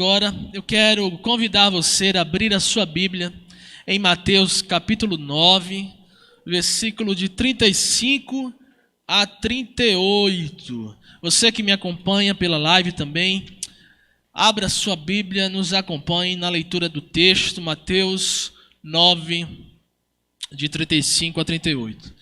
Agora eu quero convidar você a abrir a sua Bíblia em Mateus capítulo 9, versículo de 35 a 38. Você que me acompanha pela live também, abra a sua Bíblia, nos acompanhe na leitura do texto, Mateus 9, de 35 a 38.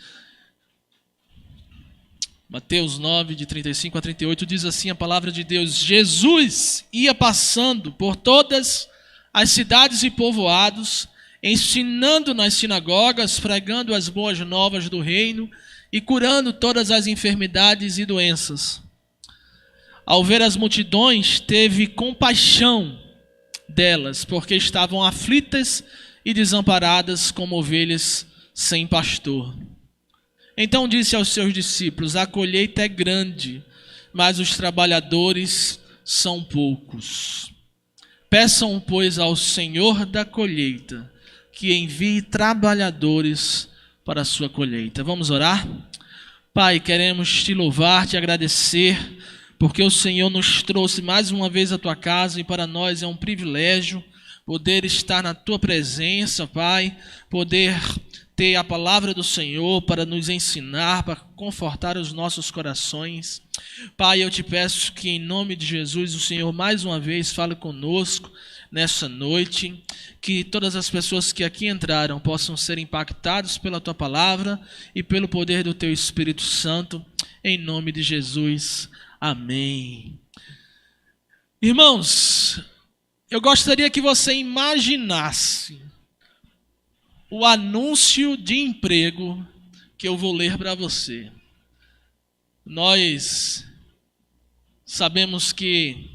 Mateus 9, de 35 a 38, diz assim a palavra de Deus: Jesus ia passando por todas as cidades e povoados, ensinando nas sinagogas, pregando as boas novas do reino e curando todas as enfermidades e doenças. Ao ver as multidões, teve compaixão delas, porque estavam aflitas e desamparadas como ovelhas sem pastor. Então disse aos seus discípulos: a colheita é grande, mas os trabalhadores são poucos. Peçam, pois, ao Senhor da colheita que envie trabalhadores para a sua colheita. Vamos orar? Pai, queremos te louvar, te agradecer, porque o Senhor nos trouxe mais uma vez à tua casa e para nós é um privilégio poder estar na tua presença, Pai, poder ter a palavra do Senhor para nos ensinar, para confortar os nossos corações. Pai, eu te peço que em nome de Jesus o Senhor mais uma vez fale conosco nessa noite, que todas as pessoas que aqui entraram possam ser impactadas pela tua palavra e pelo poder do teu Espírito Santo, em nome de Jesus. Amém. Irmãos, eu gostaria que você imaginasse o anúncio de emprego que eu vou ler para você. Nós sabemos que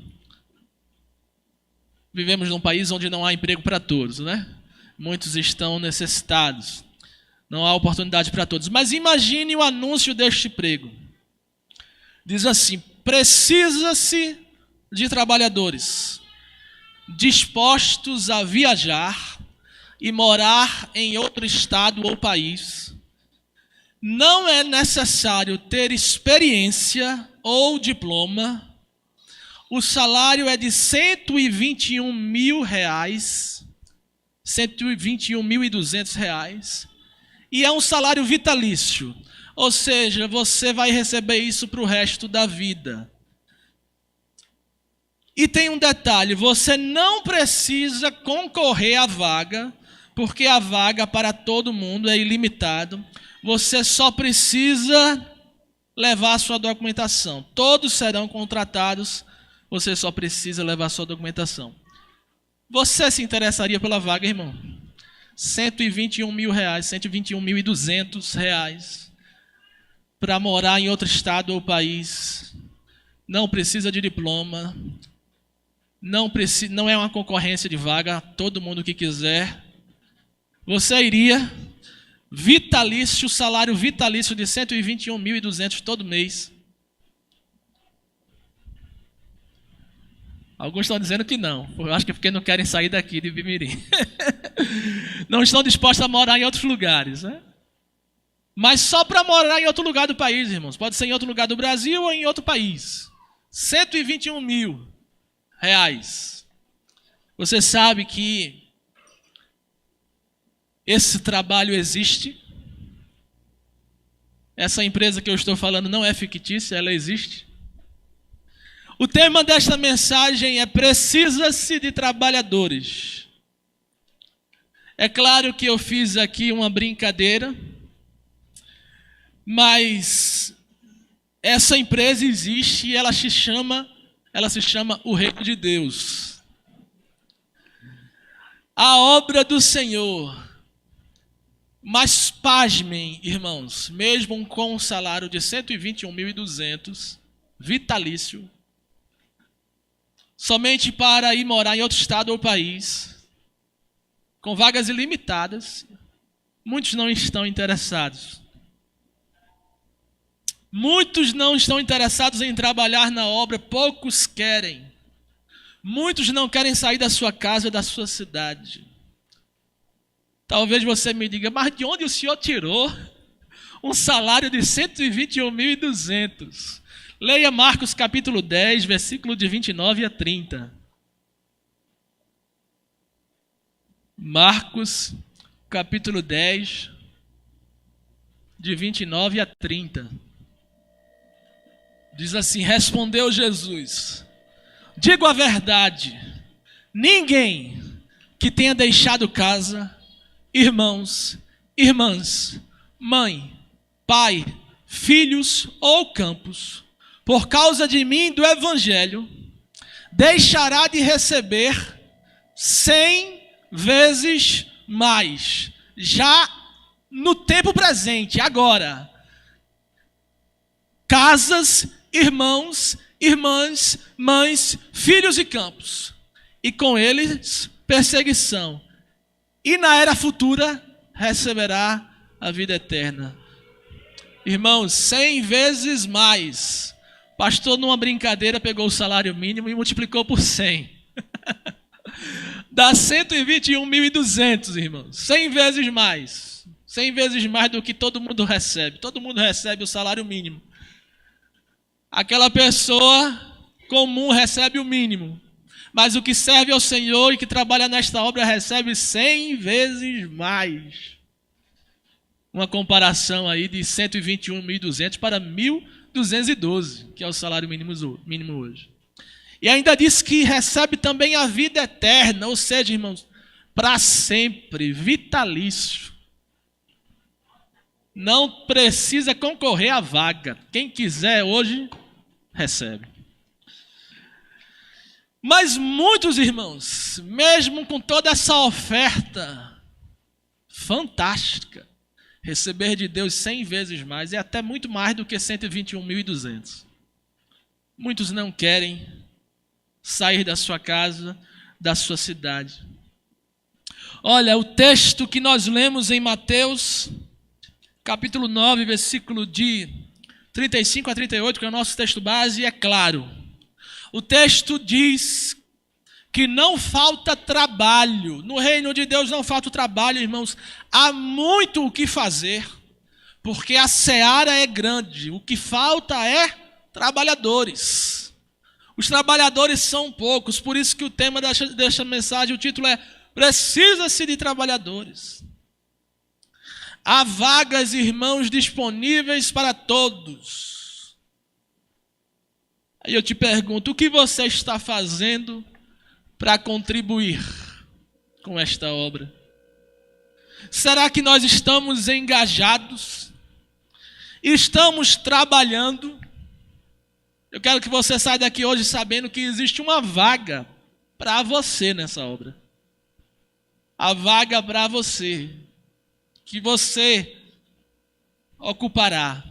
vivemos num país onde não há emprego para todos, né? Muitos estão necessitados. Não há oportunidade para todos. Mas imagine o anúncio deste emprego. Diz assim: precisa-se de trabalhadores dispostos a viajar e morar em outro estado ou país. Não é necessário ter experiência ou diploma. O salário é de R$121 mil, R$121.200, e é um salário vitalício, ou seja, você vai receber isso para o resto da vida. E tem um detalhe: você não precisa concorrer à vaga, porque a vaga para todo mundo é ilimitada. Você só precisa levar a sua documentação. Todos serão contratados, você só precisa levar a sua documentação. Você se interessaria pela vaga, irmão? R$121 mil, R$121.200 para morar em outro estado ou país. Não precisa de diploma. Não é uma concorrência de vaga, todo mundo que quiser. Você iria, vitalício, salário vitalício de R$121.200 todo mês. Alguns estão dizendo que não. Eu acho que é porque não querem sair daqui de Bimirim. Não estão dispostos a morar em outros lugares, né? Mas só para morar em outro lugar do país, irmãos. Pode ser em outro lugar do Brasil ou em outro país. R$121 mil. Você sabe que esse trabalho existe? Essa empresa que eu estou falando não é fictícia, ela existe. O tema desta mensagem é: precisa-se de trabalhadores. É claro que eu fiz aqui uma brincadeira, mas essa empresa existe e ela se chama o Reino de Deus. A obra do Senhor. Mas pasmem, irmãos, mesmo com um salário de R$121.200, vitalício, somente para ir morar em outro estado ou país, com vagas ilimitadas, muitos não estão interessados. Muitos não estão interessados em trabalhar na obra, poucos querem. Muitos não querem sair da sua casa, da sua cidade. Talvez você me diga: mas de onde o senhor tirou um salário de R$121.200? Leia Marcos capítulo 10, versículo de 29 a 30. Marcos, capítulo 10, de 29 a 30. Diz assim: respondeu Jesus: digo a verdade, ninguém que tenha deixado casa, irmãos, irmãs, mãe, pai, filhos ou campos, por causa de mim e do evangelho, deixará de receber 100 vezes mais, já no tempo presente, agora, casas, irmãos, irmãs, mães, filhos e campos, e com eles perseguição, e na era futura receberá a vida eterna. Irmãos, 100 vezes mais. Pastor, numa brincadeira, pegou o salário mínimo e multiplicou por 100. Dá 121.200, irmãos. 100 vezes mais. 100 vezes mais do que todo mundo recebe. Todo mundo recebe o salário mínimo. Aquela pessoa comum recebe o mínimo. Mas o que serve ao Senhor e que trabalha nesta obra recebe 100 vezes mais. Uma comparação aí de 121.200 para 1.212, que é o salário mínimo hoje. E ainda diz que recebe também a vida eterna, ou seja, irmãos, para sempre, vitalício. Não precisa concorrer à vaga. Quem quiser hoje, recebe. Mas muitos irmãos, mesmo com toda essa oferta fantástica, receber de Deus 100 vezes mais é até muito mais do que 121.200. Muitos não querem sair da sua casa, da sua cidade. Olha, o texto que nós lemos em Mateus, capítulo 9, versículo de 35 a 38, que é o nosso texto base, é claro. O texto diz que não falta trabalho. No reino de Deus não falta o trabalho, irmãos. Há muito o que fazer, porque a seara é grande. O que falta é trabalhadores. Os trabalhadores são poucos, por isso que o tema desta mensagem, o título é Precisa-se de trabalhadores. Há vagas, irmãos, disponíveis para todos. Aí eu te pergunto, o que você está fazendo para contribuir com esta obra? Será que nós estamos engajados? Estamos trabalhando? Eu quero que você saia daqui hoje sabendo que existe uma vaga para você nessa obra. A vaga para você, que você ocupará.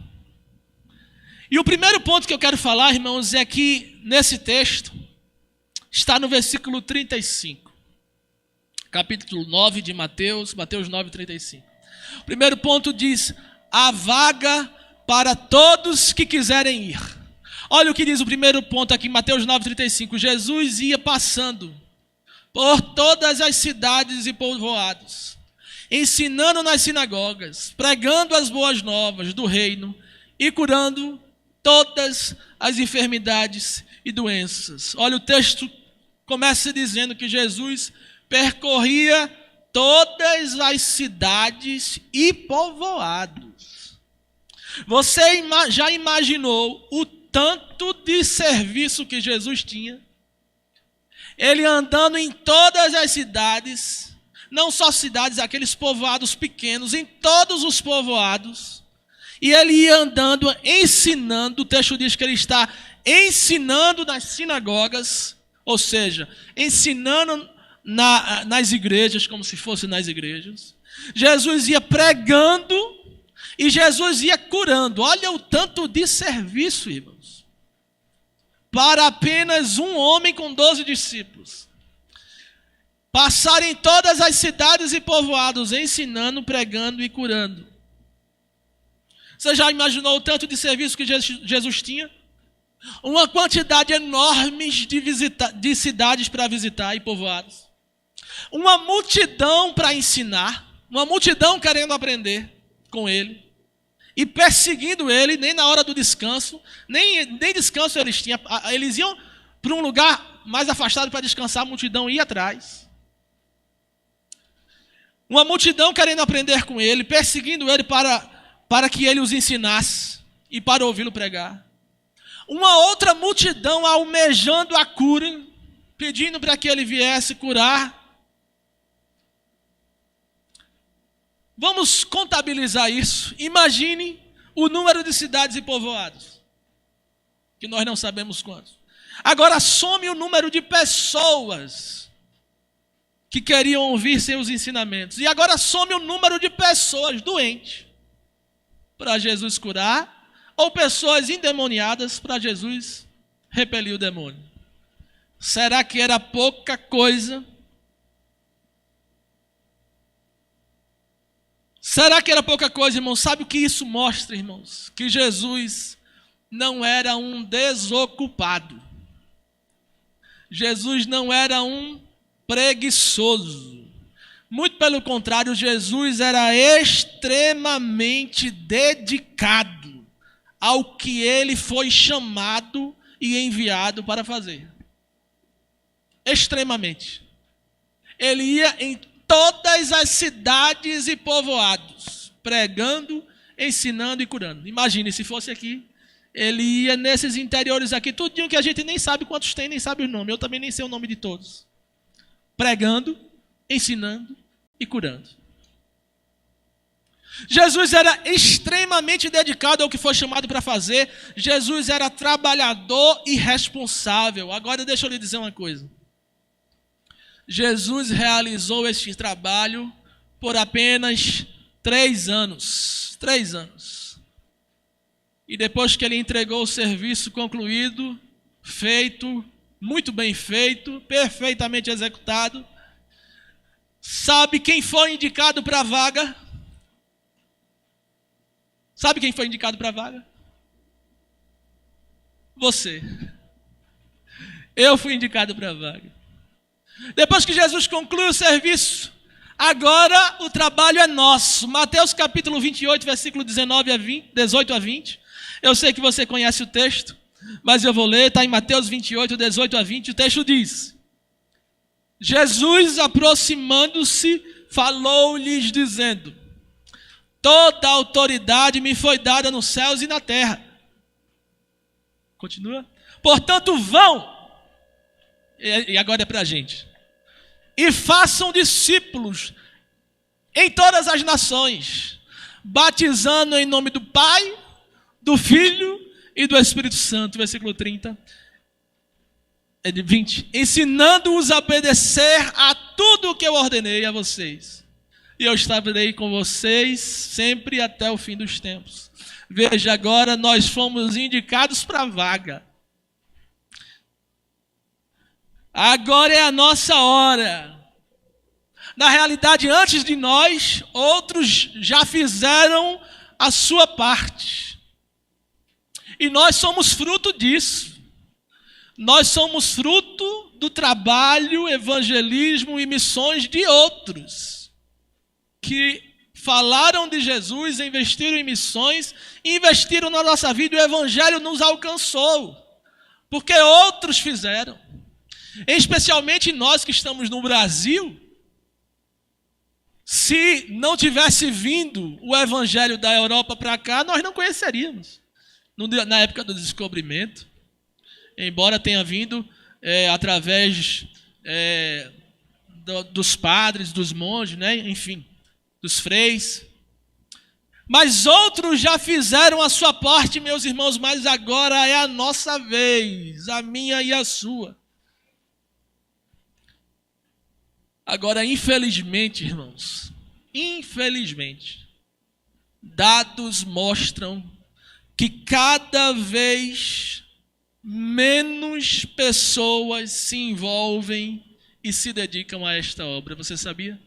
E o primeiro ponto que eu quero falar, irmãos, é que nesse texto, está no versículo 35. Capítulo 9 de Mateus, Mateus 9, 35. O primeiro ponto diz: a vaga para todos que quiserem ir. Olha o que diz o primeiro ponto aqui, Mateus 9, 35. Jesus ia passando por todas as cidades e povoados, ensinando nas sinagogas, pregando as boas novas do reino e curando todas as enfermidades e doenças. Olha, o texto começa dizendo que Jesus percorria todas as cidades e povoados. Você já imaginou o tanto de serviço que Jesus tinha? Ele andando em todas as cidades, não só cidades, aqueles povoados pequenos, em todos os povoados. E ele ia andando, ensinando. O texto diz que ele está ensinando nas sinagogas, ou seja, ensinando nas igrejas, como se fosse nas igrejas. Jesus ia pregando e Jesus ia curando. Olha o tanto de serviço, irmãos, para apenas um homem com 12 discípulos. Passar em todas as cidades e povoados, ensinando, pregando e curando. Você já imaginou o tanto de serviço que Jesus tinha? Uma quantidade enorme de cidades para visitar e povoados. Uma multidão para ensinar. Uma multidão querendo aprender com ele. E perseguindo ele, nem na hora do descanso. Nem descanso eles tinham. Eles iam para um lugar mais afastado para descansar, a multidão ia atrás. Uma multidão querendo aprender com ele, perseguindo ele para que ele os ensinasse e para ouvi-lo pregar. Uma outra multidão almejando a cura, pedindo para que ele viesse curar. Vamos contabilizar isso. Imagine o número de cidades e povoados, que nós não sabemos quantos. Agora some o número de pessoas que queriam ouvir seus ensinamentos. E agora some o número de pessoas doentes para Jesus curar, ou pessoas endemoniadas para Jesus repelir o demônio. Será que era pouca coisa? Será que era pouca coisa, irmãos? Sabe o que isso mostra, irmãos? Que Jesus não era um desocupado. Jesus não era um preguiçoso. Muito pelo contrário, Jesus era extremamente dedicado ao que ele foi chamado e enviado para fazer. Extremamente. Ele ia em todas as cidades e povoados, pregando, ensinando e curando. Imagine se fosse aqui. Ele ia nesses interiores aqui, tudinho que a gente nem sabe quantos tem, nem sabe o nome. Eu também nem sei o nome de todos. Pregando, ensinando e curando. Jesus era extremamente dedicado ao que foi chamado para fazer. Jesus era trabalhador e responsável. Agora deixa eu lhe dizer uma coisa. Jesus realizou este trabalho por apenas 3 anos. 3 anos. E depois que ele entregou o serviço concluído, feito, muito bem feito, perfeitamente executado, sabe quem foi indicado para a vaga? Sabe quem foi indicado para a vaga? Você. Eu fui indicado para a vaga. Depois que Jesus conclui o serviço, agora o trabalho é nosso. Mateus capítulo 28, versículo 18 a 20. Eu sei que você conhece o texto, mas eu vou ler, está em Mateus 28, 18 a 20. O texto diz: Jesus, aproximando-se, falou-lhes dizendo: toda a autoridade me foi dada nos céus e na terra. Continua. Portanto, vão. E agora é para a gente. E façam discípulos em todas as nações, batizando em nome do Pai, do Filho e do Espírito Santo. Versículo 30. 20. Ensinando-os a obedecer a tudo o que eu ordenei a vocês. E eu estarei com vocês sempre até o fim dos tempos. Veja, agora nós fomos indicados para a vaga. Agora é a nossa hora. Na realidade, antes de nós, outros já fizeram a sua parte. E nós somos fruto disso. Nós somos fruto do trabalho, evangelismo e missões de outros que falaram de Jesus, investiram em missões, investiram na nossa vida. O evangelho nos alcançou, porque outros fizeram. Especialmente nós que estamos no Brasil. Se não tivesse vindo o evangelho da Europa para cá, nós não conheceríamos. Na época do descobrimento, embora tenha vindo através dos padres, dos monges, né? Enfim, dos freis. Mas outros já fizeram a sua parte, meus irmãos, mas agora é a nossa vez, a minha e a sua. Agora, infelizmente, irmãos, infelizmente, dados mostram que cada vez menos pessoas se envolvem e se dedicam a esta obra. Você sabia?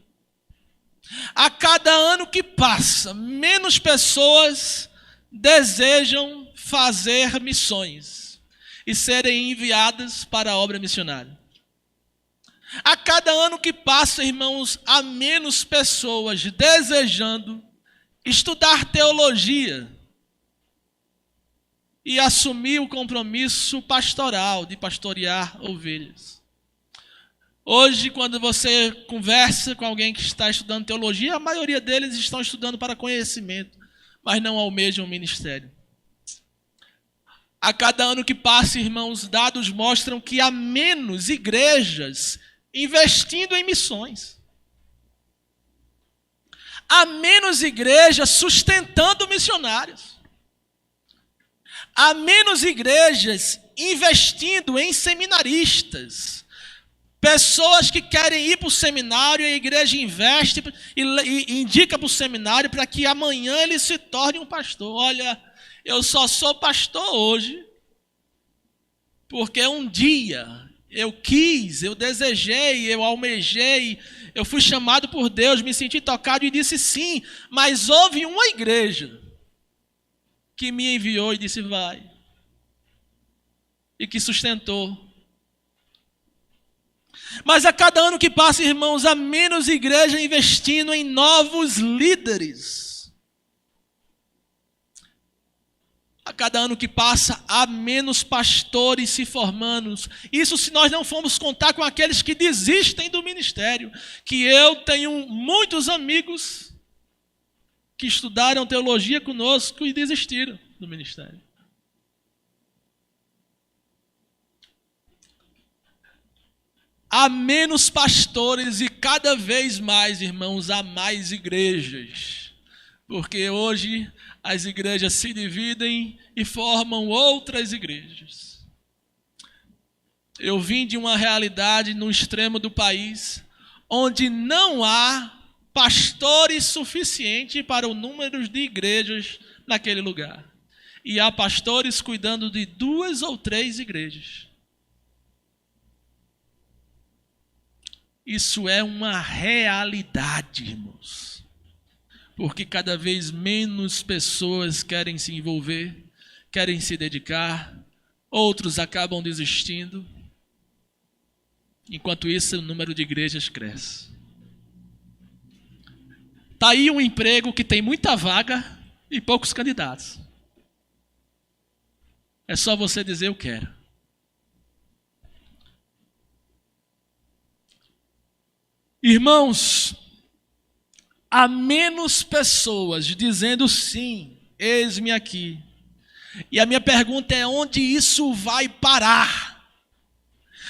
A cada ano que passa, menos pessoas desejam fazer missões e serem enviadas para a obra missionária. A cada ano que passa, irmãos, há menos pessoas desejando estudar teologia e assumir o compromisso pastoral de pastorear ovelhas. Hoje, quando você conversa com alguém que está estudando teologia, a maioria deles estão estudando para conhecimento, mas não almejam o ministério. A cada ano que passa, irmãos, dados mostram que há menos igrejas investindo em missões. Há menos igrejas sustentando missionários. Há menos igrejas investindo em seminaristas. Pessoas que querem ir para o seminário, a igreja investe e indica para o seminário para que amanhã ele se torne um pastor. Olha, eu só sou pastor hoje porque um dia eu quis, eu desejei, eu almejei, eu fui chamado por Deus, me senti tocado e disse sim, mas houve uma igreja que me enviou e disse vai, e que sustentou. Mas a cada ano que passa, irmãos, há menos igreja investindo em novos líderes. A cada ano que passa, há menos pastores se formando. Isso se nós não formos contar com aqueles que desistem do ministério. Que eu tenho muitos amigos que estudaram teologia conosco e desistiram do ministério. Há menos pastores e cada vez mais, irmãos, há mais igrejas. Porque hoje as igrejas se dividem e formam outras igrejas. Eu vim de uma realidade no extremo do país, onde não há pastores suficientes para o número de igrejas naquele lugar. E há pastores cuidando de 2 ou 3 igrejas. Isso é uma realidade, irmãos. Porque cada vez menos pessoas querem se envolver, querem se dedicar, outros acabam desistindo. Enquanto isso, o número de igrejas cresce. Está aí um emprego que tem muita vaga e poucos candidatos. É só você dizer eu quero. Irmãos, há menos pessoas dizendo sim, eis-me aqui. E a minha pergunta é onde isso vai parar?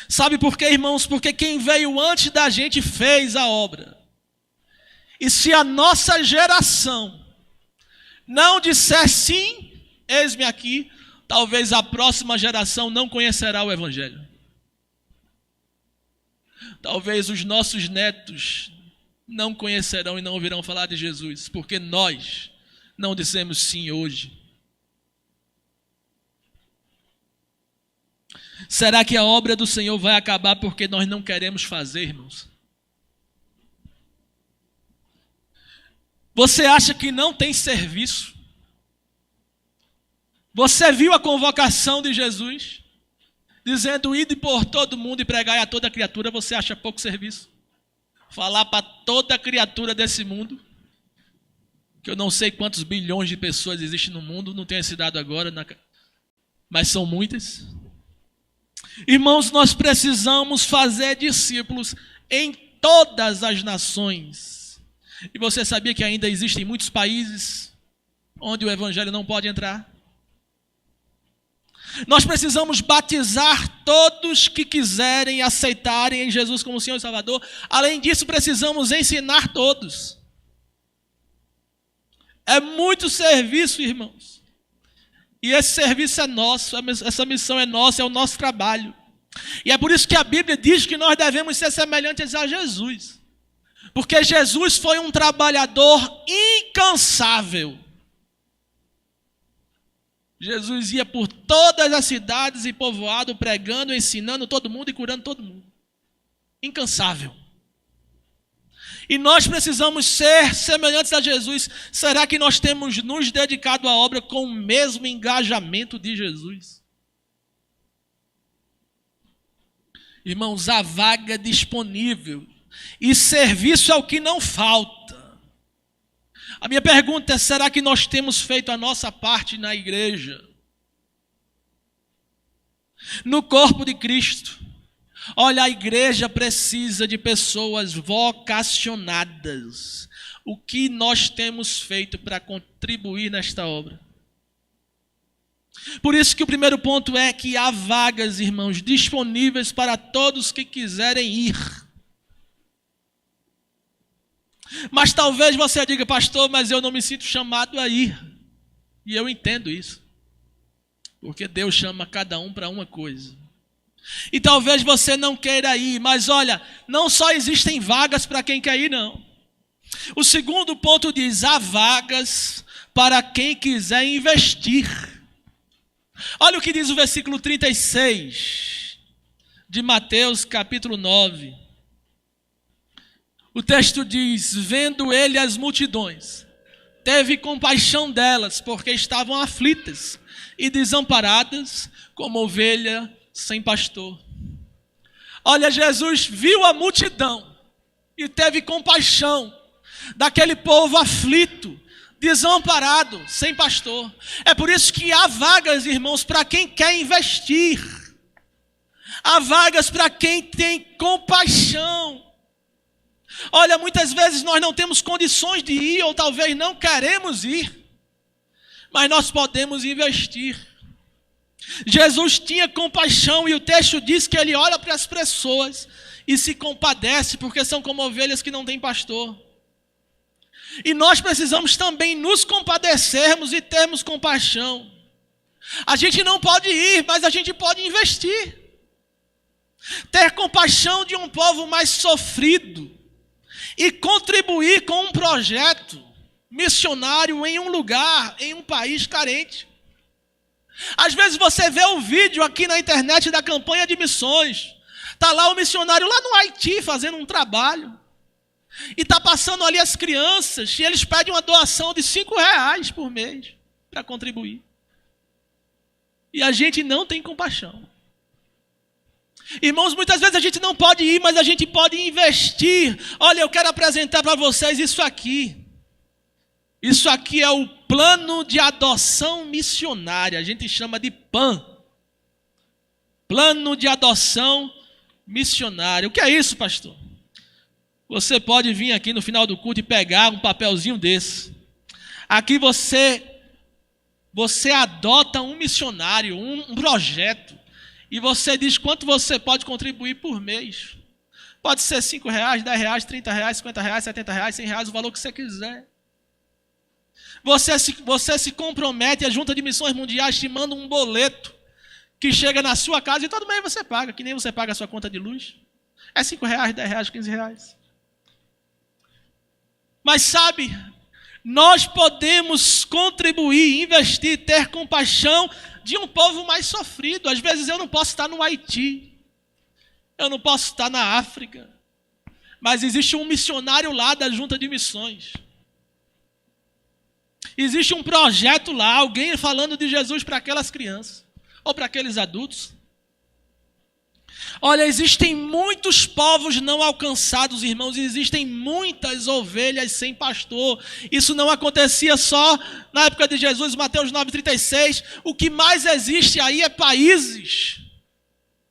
Sabe por quê, irmãos? Porque quem veio antes da gente fez a obra. E se a nossa geração não disser sim, eis-me aqui, talvez a próxima geração não conhecerá o Evangelho. Talvez os nossos netos não conhecerão e não ouvirão falar de Jesus, porque nós não dissemos sim hoje. Será que a obra do Senhor vai acabar porque nós não queremos fazer, irmãos? Você acha que não tem serviço? Você viu a convocação de Jesus? Dizendo, ide por todo mundo e pregai a toda criatura, você acha pouco serviço? Falar para toda criatura desse mundo, que eu não sei quantos bilhões de pessoas existem no mundo, não tenho esse dado agora, mas são muitas. Irmãos, nós precisamos fazer discípulos em todas as nações. E você sabia que ainda existem muitos países onde o evangelho não pode entrar? Nós precisamos batizar todos que quiserem aceitarem em Jesus como Senhor e Salvador. Além disso, precisamos ensinar todos. É muito serviço, irmãos. E esse serviço é nosso, essa missão é nossa, é o nosso trabalho. E é por isso que a Bíblia diz que nós devemos ser semelhantes a Jesus. Porque Jesus foi um trabalhador incansável. Jesus ia por todas as cidades e povoados, pregando, ensinando todo mundo e curando todo mundo. Incansável. E nós precisamos ser semelhantes a Jesus. Será que nós temos nos dedicado à obra com o mesmo engajamento de Jesus? Irmãos, há vaga disponível. E serviço é o que não falta. A minha pergunta é, será que nós temos feito a nossa parte na igreja? No corpo de Cristo. Olha, a igreja precisa de pessoas vocacionadas. O que nós temos feito para contribuir nesta obra? Por isso que o primeiro ponto é que há vagas, irmãos, disponíveis para todos que quiserem ir. Mas talvez você diga, pastor, mas eu não me sinto chamado a ir. E eu entendo isso. Porque Deus chama cada um para uma coisa. E talvez você não queira ir, mas olha, não só existem vagas para quem quer ir, não. O segundo ponto diz, há vagas para quem quiser investir. Olha o que diz o versículo 36 de Mateus capítulo 9. O texto diz, vendo ele as multidões, teve compaixão delas, porque estavam aflitas e desamparadas, como ovelha sem pastor. Olha, Jesus viu a multidão e teve compaixão daquele povo aflito, desamparado, sem pastor. É por isso que há vagas, irmãos, para quem quer investir. Há vagas para quem tem compaixão. Olha, muitas vezes nós não temos condições de ir, ou talvez não queremos ir, mas nós podemos investir. Jesus tinha compaixão e o texto diz que ele olha para as pessoas e se compadece, porque são como ovelhas que não têm pastor. E nós precisamos também nos compadecermos e termos compaixão. A gente não pode ir, mas a gente pode investir. Ter compaixão de um povo mais sofrido e contribuir com um projeto missionário em um lugar, em um país carente. Às vezes você vê o vídeo aqui na internet da campanha de missões. Está lá o missionário lá no Haiti fazendo um trabalho. E está passando ali as crianças e eles pedem uma doação de R$5 por mês para contribuir. E a gente não tem compaixão. Irmãos, muitas vezes a gente não pode ir, mas a gente pode investir. Olha, eu quero apresentar para vocês isso aqui. Isso aqui é o plano de adoção missionária. A gente chama de PAM. Plano de adoção missionária. O que é isso, pastor? Você pode vir aqui no final do culto e pegar um papelzinho desse. Aqui você adota um missionário, um projeto. E você diz quanto você pode contribuir por mês. Pode ser R$5, R$10, R$30, R$50, R$70, R$100, o valor que você quiser. Você se compromete, a Junta de Missões Mundiais te manda um boleto que chega na sua casa e todo mês você paga, que nem você paga a sua conta de luz. É R$5, R$10, R$15. Mas sabe, nós podemos contribuir, investir, ter compaixão de um povo mais sofrido. Às vezes eu não posso estar no Haiti, eu não posso estar na África, mas existe um missionário lá da Junta de Missões. Existe um projeto lá, alguém falando de Jesus para aquelas crianças, ou para aqueles adultos. Olha, existem muitos povos não alcançados, irmãos, e existem muitas ovelhas sem pastor. Isso não acontecia só na época de Jesus, Mateus 9,36. O que mais existe aí é países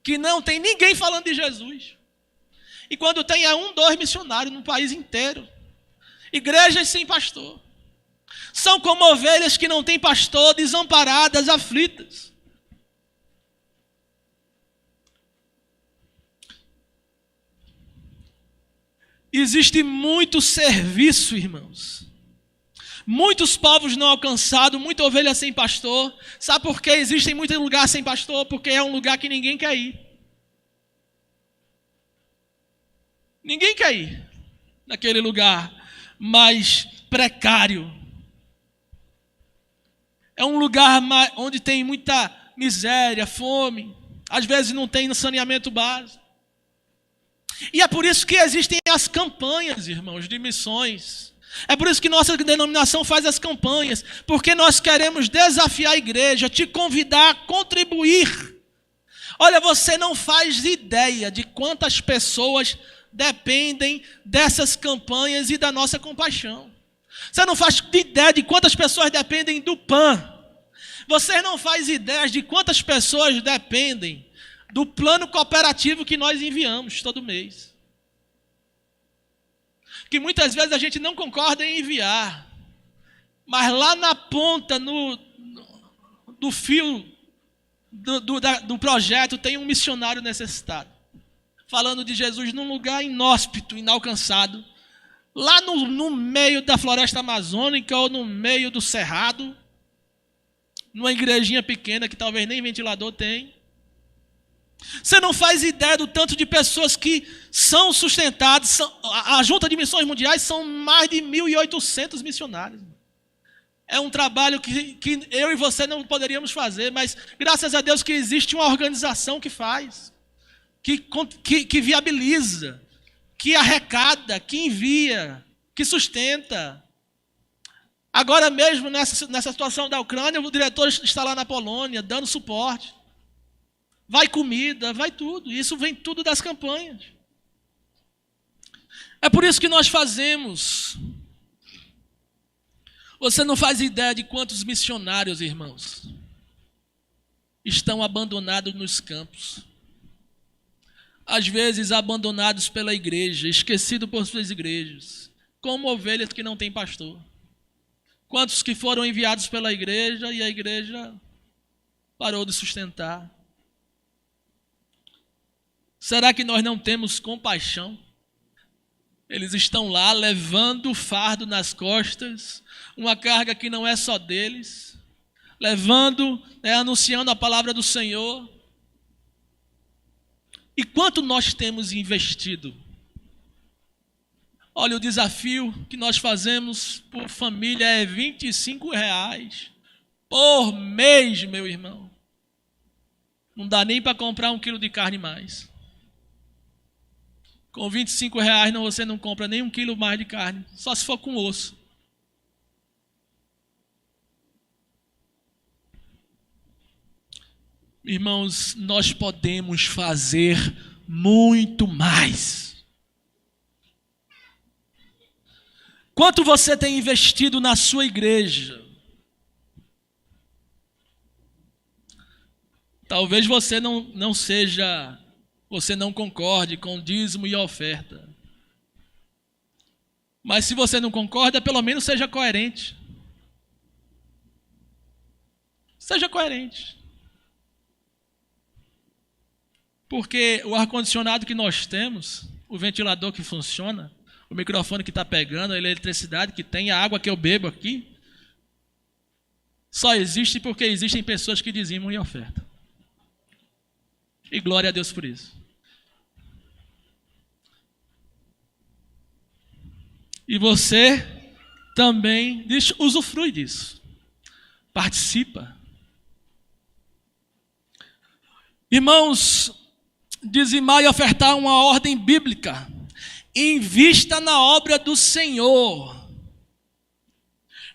que não tem ninguém falando de Jesus. E quando tem é 1, 2 missionários no país inteiro. Igrejas sem pastor. São como ovelhas que não têm pastor, desamparadas, aflitas. Existe muito serviço, irmãos. Muitos povos não alcançados, muita ovelha sem pastor. Sabe por que existem muitos lugares sem pastor? Porque é um lugar que ninguém quer ir. Ninguém quer ir naquele lugar mais precário. É um lugar onde tem muita miséria, fome. Às vezes não tem saneamento básico. E é por isso que existem as campanhas, irmãos, de missões. É por isso que nossa denominação faz as campanhas. Porque nós queremos desafiar a igreja, te convidar a contribuir. Olha, você não faz ideia de quantas pessoas dependem dessas campanhas e da nossa compaixão. Você não faz ideia de quantas pessoas dependem do PAN. Você não faz ideia de quantas pessoas dependem do plano cooperativo que nós enviamos todo mês. Que muitas vezes a gente não concorda em enviar, mas lá na ponta, do fio do projeto, tem um missionário necessitado, falando de Jesus num lugar inóspito, inalcançado, lá no meio da floresta amazônica ou no meio do cerrado, numa igrejinha pequena que talvez nem ventilador tem. Você não faz ideia do tanto de pessoas que são sustentadas. A Junta de Missões Mundiais são mais de 1.800 missionários. É um trabalho que eu e você não poderíamos fazer, mas graças a Deus que existe uma organização que faz, que viabiliza, que arrecada, que envia, que sustenta. Agora mesmo, nessa situação da Ucrânia, o diretor está lá na Polônia, dando suporte. Vai comida, vai tudo. Isso vem tudo das campanhas. É por isso que nós fazemos. Você não faz ideia de quantos missionários, irmãos, estão abandonados nos campos. Às vezes abandonados pela igreja, esquecidos por suas igrejas, como ovelhas que não têm pastor. Quantos que foram enviados pela igreja e a igreja parou de sustentar? Será que nós não temos compaixão? Eles estão lá levando o fardo nas costas, uma carga que não é só deles, levando, anunciando a palavra do Senhor. E quanto nós temos investido? Olha, o desafio que nós fazemos por família é R$25 por mês, meu irmão. Não dá nem para comprar 1 quilo de carne mais. Com R$25 você não compra nem 1 quilo mais de carne, só se for com osso. Irmãos, nós podemos fazer muito mais. Quanto você tem investido na sua igreja? Talvez você você não concorde com o dízimo e a oferta. Mas se você não concorda, pelo menos seja coerente. Seja coerente. Porque o ar-condicionado que nós temos, o ventilador que funciona, o microfone que está pegando, a eletricidade que tem, a água que eu bebo aqui, só existe porque existem pessoas que dizimam e ofertam. E glória a Deus por isso. E você também usufrui disso. Participa. Irmãos, dizimar e ofertar é uma ordem bíblica. Invista na obra do Senhor.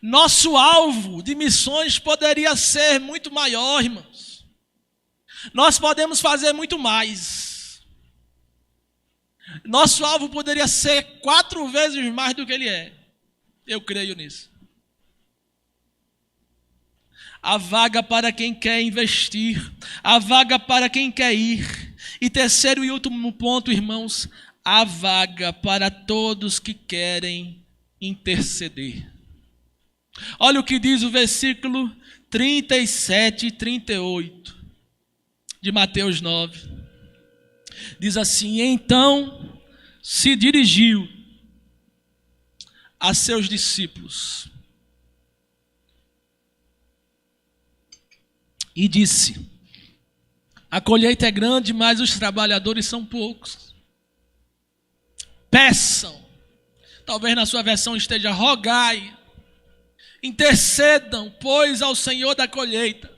Nosso alvo de missões poderia ser muito maior, irmãos. Nós podemos fazer muito mais. Nosso alvo poderia ser 4 vezes mais do que ele é. Eu creio nisso. A vaga para quem quer investir. A vaga para quem quer ir. E terceiro e último ponto, irmãos. A vaga para todos que querem interceder. Olha o que diz o versículo 37 e 38 de Mateus 9. Diz assim: então se dirigiu a seus discípulos e disse: a colheita é grande, mas os trabalhadores são poucos. Peçam, talvez na sua versão esteja rogai, intercedam, pois, ao Senhor da colheita,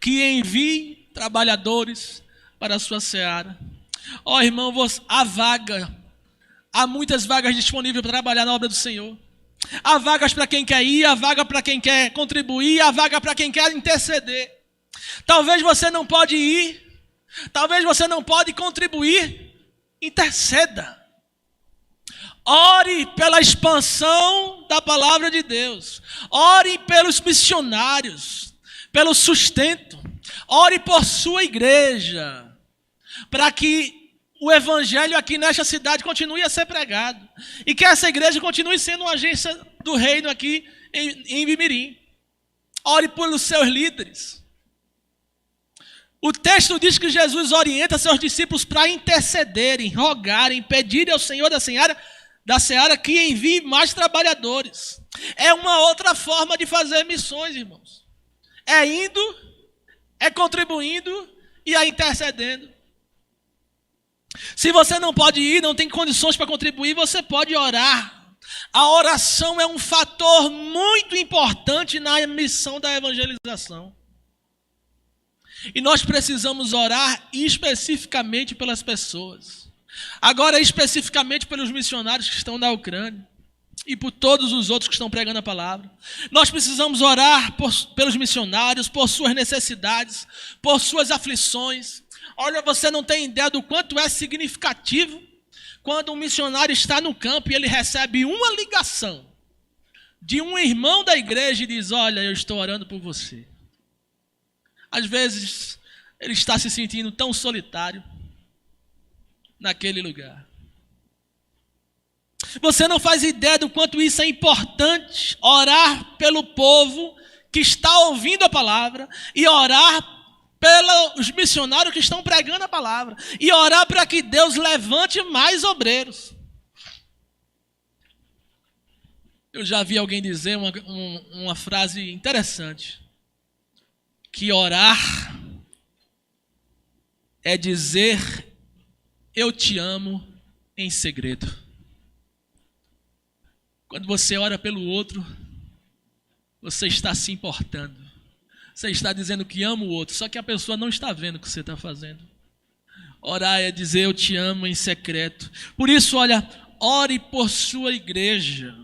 que envie trabalhadores para a sua seara. Ó irmão, há muitas vagas disponíveis para trabalhar na obra do Senhor. Há vagas para quem quer ir, há vaga para quem quer contribuir, há vaga para quem quer interceder. Talvez você não pode ir, talvez você não pode contribuir, interceda. Ore pela expansão da palavra de Deus. Ore pelos missionários, pelo sustento. Ore por sua igreja. para que o evangelho aqui nesta cidade continue a ser pregado e que essa igreja continue sendo uma agência do reino aqui em Ibimirim. Ore pelos seus líderes. O texto diz que Jesus orienta seus discípulos para intercederem, rogarem, pedirem ao Senhor da seara que envie mais trabalhadores. É uma outra forma de fazer missões, irmãos. É indo, é contribuindo e é intercedendo. Se você não pode ir, não tem condições para contribuir, você pode orar. A oração é um fator muito importante na missão da evangelização. E nós precisamos orar especificamente pelas pessoas. Agora, especificamente pelos missionários que estão na Ucrânia e por todos os outros que estão pregando a palavra. Nós precisamos orar pelos missionários, por suas necessidades, por suas aflições. Olha, você não tem ideia do quanto é significativo quando um missionário está no campo e ele recebe uma ligação de um irmão da igreja e diz: olha, eu estou orando por você. Às vezes, ele está se sentindo tão solitário naquele lugar. Você não faz ideia do quanto isso é importante, orar pelo povo que está ouvindo a palavra e orar pelos missionários que estão pregando a palavra e orar para que Deus levante mais obreiros. Eu já vi alguém dizer uma frase interessante, que orar é dizer eu te amo em segredo. Quando você ora pelo outro, você está se importando. Você está dizendo que ama o outro, só que a pessoa não está vendo o que você está fazendo. Orar é dizer eu te amo em secreto. Por isso, olha, ore por sua igreja.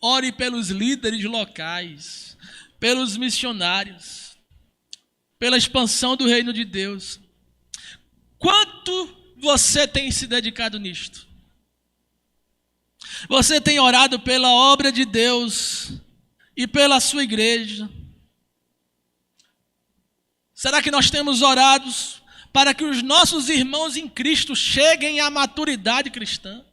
Ore pelos líderes locais, pelos missionários, pela expansão do reino de Deus. Quanto você tem se dedicado nisto? Você tem orado pela obra de Deus e pela sua igreja? Será que nós temos orado para que os nossos irmãos em Cristo cheguem à maturidade cristã?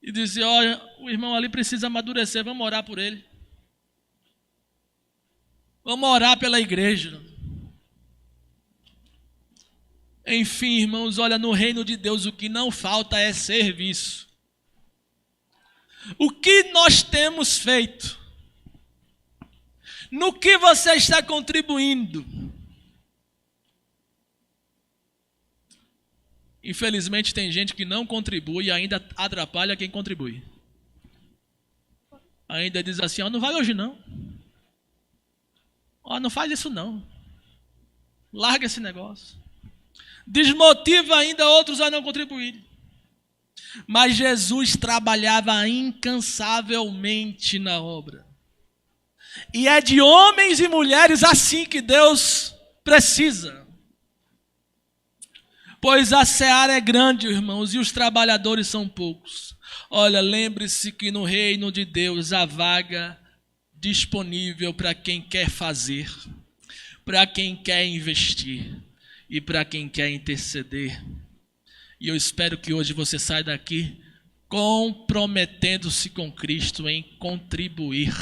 E dizer, olha, o irmão ali precisa amadurecer, vamos orar por ele. Vamos orar pela igreja. Enfim, irmãos, olha, no reino de Deus o que não falta é serviço. O que nós temos feito? No que você está contribuindo? Infelizmente tem gente que não contribui e ainda atrapalha quem contribui. Ainda diz assim, não vai hoje não. Não faz isso não. Larga esse negócio. Desmotiva ainda outros a não contribuírem. Mas Jesus trabalhava incansavelmente na obra. E é de homens e mulheres assim que Deus precisa. Pois a seara é grande, irmãos, e os trabalhadores são poucos. Olha, lembre-se que no reino de Deus há vaga disponível para quem quer fazer, para quem quer investir e para quem quer interceder. E eu espero que hoje você saia daqui comprometendo-se com Cristo em contribuir.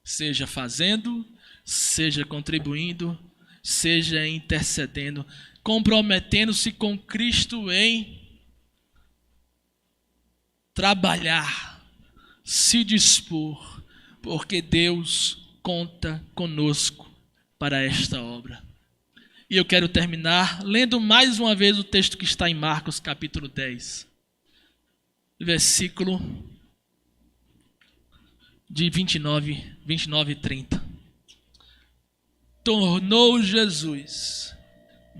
Seja fazendo, seja contribuindo, seja intercedendo, comprometendo-se com Cristo em trabalhar, se dispor, porque Deus conta conosco para esta obra. E eu quero terminar lendo mais uma vez o texto que está em Marcos capítulo 10, versículo de 29 e 30. Tornou Jesus,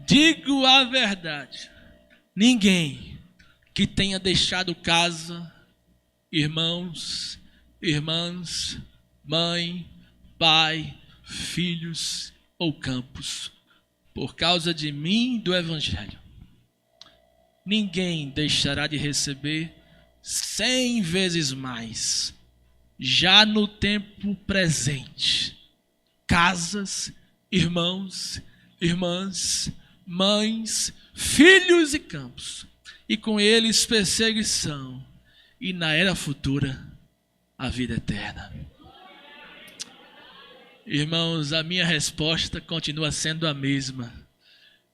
digo a verdade, ninguém que tenha deixado casa, irmãos, irmãs, mãe, pai, filhos ou campos, por causa de mim e do evangelho, ninguém deixará de receber 100 vezes mais, já no tempo presente, casas, irmãos, irmãs, mães, filhos e campos, e com eles perseguição, e na era futura a vida eterna. Irmãos, a minha resposta continua sendo a mesma,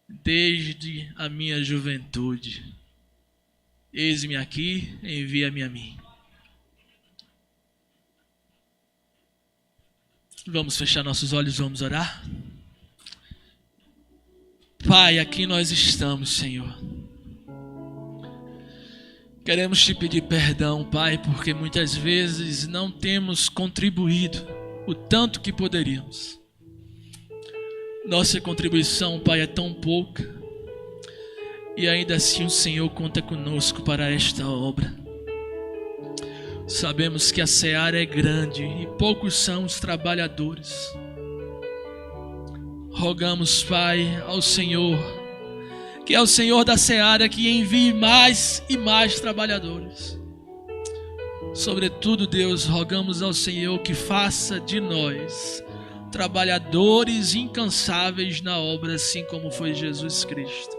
desde a minha juventude. Eis-me aqui, envia-me a mim. Vamos fechar nossos olhos, vamos orar? Pai, aqui nós estamos, Senhor. Queremos te pedir perdão, Pai, porque muitas vezes não temos contribuído o tanto que poderíamos. Nossa contribuição, Pai, é tão pouca, e ainda assim o Senhor conta conosco para esta obra. Sabemos que a seara é grande e poucos são os trabalhadores. Rogamos, Pai, ao Senhor, que é o Senhor da seara, que envie mais e mais trabalhadores. Sobretudo, Deus, rogamos ao Senhor que faça de nós trabalhadores incansáveis na obra, assim como foi Jesus Cristo.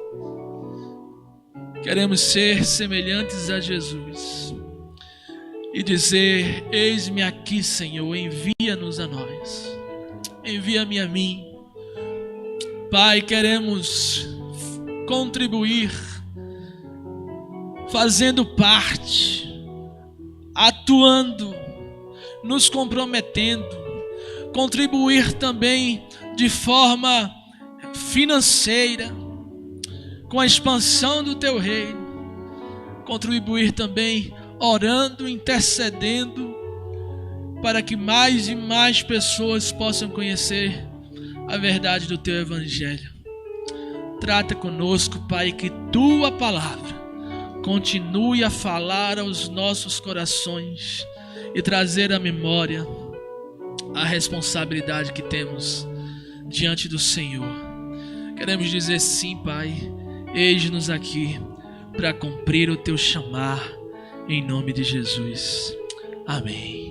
Queremos ser semelhantes a Jesus e dizer: eis-me aqui, Senhor, envia-nos a nós, envia-me a mim. Pai, queremos contribuir, fazendo parte, atuando, nos comprometendo, contribuir também de forma financeira, com a expansão do Teu reino, contribuir também orando, intercedendo, para que mais e mais pessoas possam conhecer a verdade do Teu Evangelho. Trata conosco, Pai, que Tua palavra continue a falar aos nossos corações e trazer à memória a responsabilidade que temos diante do Senhor. Queremos dizer sim, Pai, eis-nos aqui para cumprir o Teu chamar, em nome de Jesus. Amém.